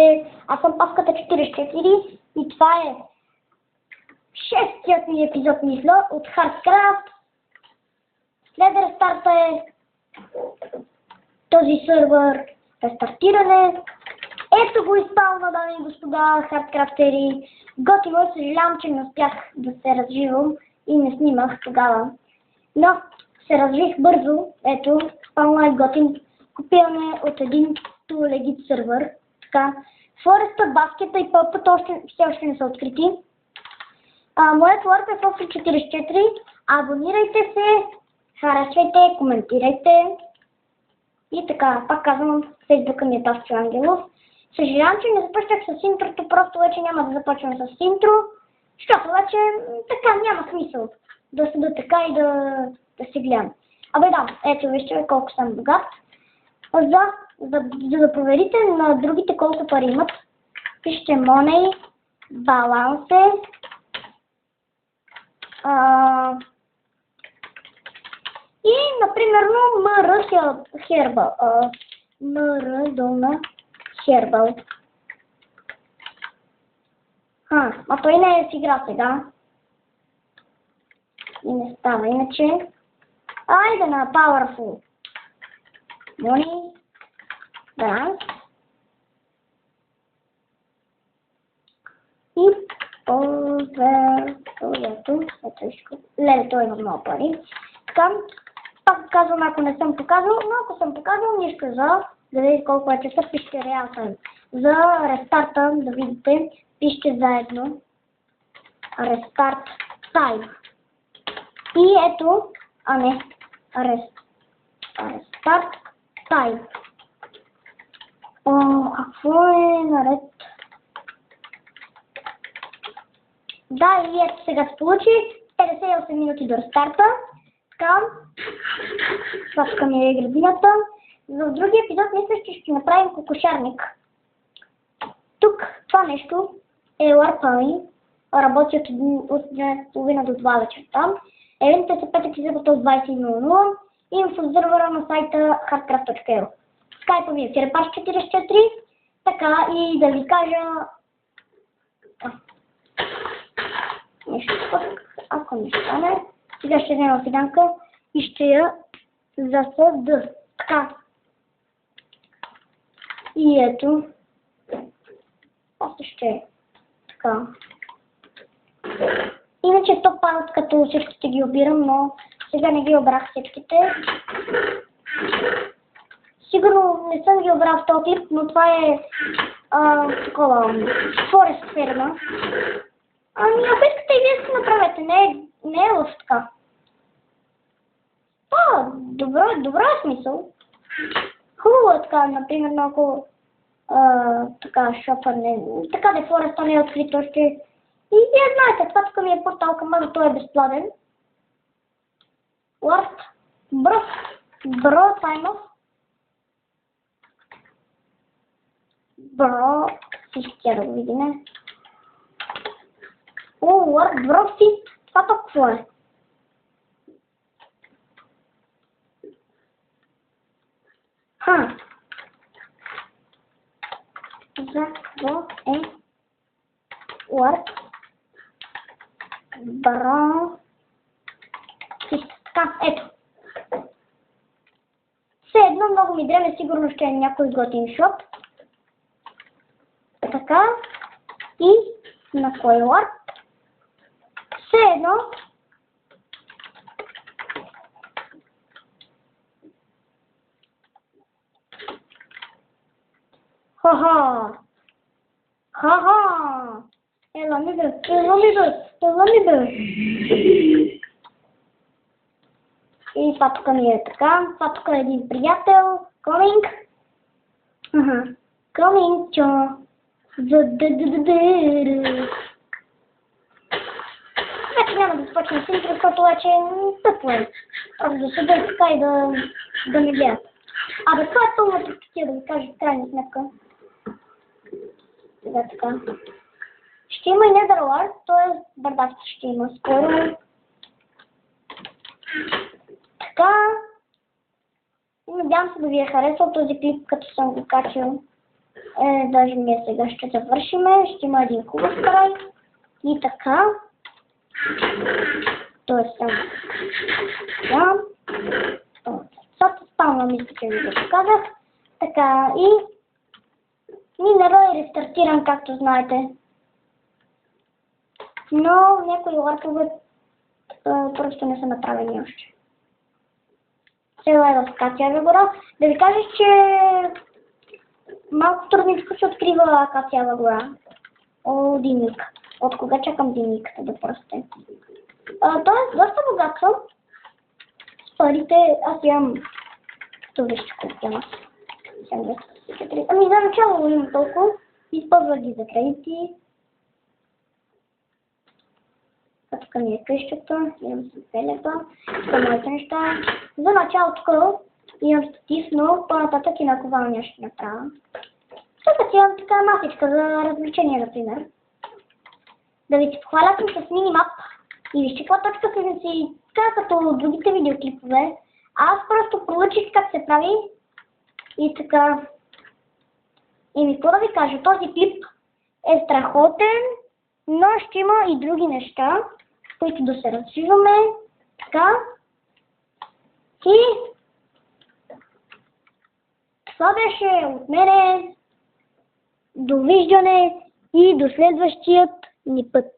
Здравейте, аз съм Павката 44 и това е шестият ми епизод, мисля, от Hardcraft. След рестарта е този сървър, рестартиране. Ето го изпълна, дами и господа, Hardcraftери. Готино, съжалявам, че не успях да се развивам и не снимах тогава. Но се развих бързо, ето, спално е готин. Купиране от един Legit сервер. Така, Forest, баскета и пълпата все още не са открити. Моят лорд е Fofi44. Абонирайте се, харесвайте, коментирайте. И така, пак казвам, Фейсбука ми е Тасчо Ангелов. Съжалявам, че не започнах с интрото, просто вече няма да започвам с интро, защото вече така няма смисъл да седа така и да се гледам. Да, ето вижте колко съм богат. За да проверите на другите колко пари имат, пишете Money, Balance, и, например, MR Herbal. MR долна Herbal. А той не е с игра сега. И не става иначе. Айде на Powerful. Money, Balance. И той има много пари. Така, пак казвам, ако не съм показал, но ако съм показал, нищо да видите колко е часа, пишете реал time. За рестарта, да видите, пишете заедно Restart Time. И ето, Restart Time. Какво е наред? Да, и ето сега се получи 58 минути до рестарта. Така, това тук ми е градината. За другия епизод мисля, че ще направим кокошарник. Тук това нещо е LARP, работи от 1:30 до 2 вечерта. Евентите са 5 епизодата от 20:00 и в сервера на сайта hardcraft.eu. Скайпа ми е Фирепаш44. Така и да ви кажа нещо пък, ако не стане, сега ще взема фиданка и ще я засъда. Така. И ето. После ще така. Иначе то падат като всичките ги обирам, но сега не ги обрах всичките. Сигурно не съм ги обрал в този клип, но това е такова Forest ферма. Ако искате и вие си направете, не е лъв така. Добро е смисъл. Хубаво е така, например, ако така шопър така да Фореста не е открит още. И вие знаете, това тук ми е портал към мъжа, той е безплатен. Лорд, бро таймов. Бро, всички да го видим. Лорд, бро фит, това пък какво е? За какво е Lord, бро фит. Така, ето. Все едно много ми дреме, сигурно ще е някой готин шоп. Така. И на кой Lord? Все едно. Ха-ха! Ела ми бе! И това тук ми е така. Това тук е един приятел. Coming. Coming, чо. Вече няма да започна с интро, защото вече тъпо е. Просто да седа така и да ме гледат. Това е пълна трактия, да ви кажа в крайна сметка. Сега така. Ще има и Netherlord, т.е. бардачка ще има скоро. Така. И надявам се да ви е харесал този клип, като съм го качил. Даже ние сега ще завършиме, ще има един хубав край. И така. То е само така. Сърцата спална, мисля, че ви го показах. Така и минера и рестартирам, както знаете. Но някои ларпове просто не са направени още. Цела е в Акациева гора. Да ви кажа, че малко трудничко се открива Акациева гора. О, Диник. От кога чакам Диниката да просте? Тоест, доста богат съм. С парите аз имам... То вижте колко имам. Ами за начало имам толкова. Използвах ги за кредити. Тук ми е къщата, имам селета, тук моите неща. За начало тук имам статив, но по-нататък и наковалния ще направя. Тук имам така масичка за развлечение, например. Да ви се похваля съм с минимап и вижте каква точка се си, така като другите видеоклипове. Аз просто проучих как се прави и така. И ми какво да ви кажа, този клип е страхотен, но ще има и други неща, които да се развиваме. Така. И това беше от мене. Довиждане и до следващият ни път.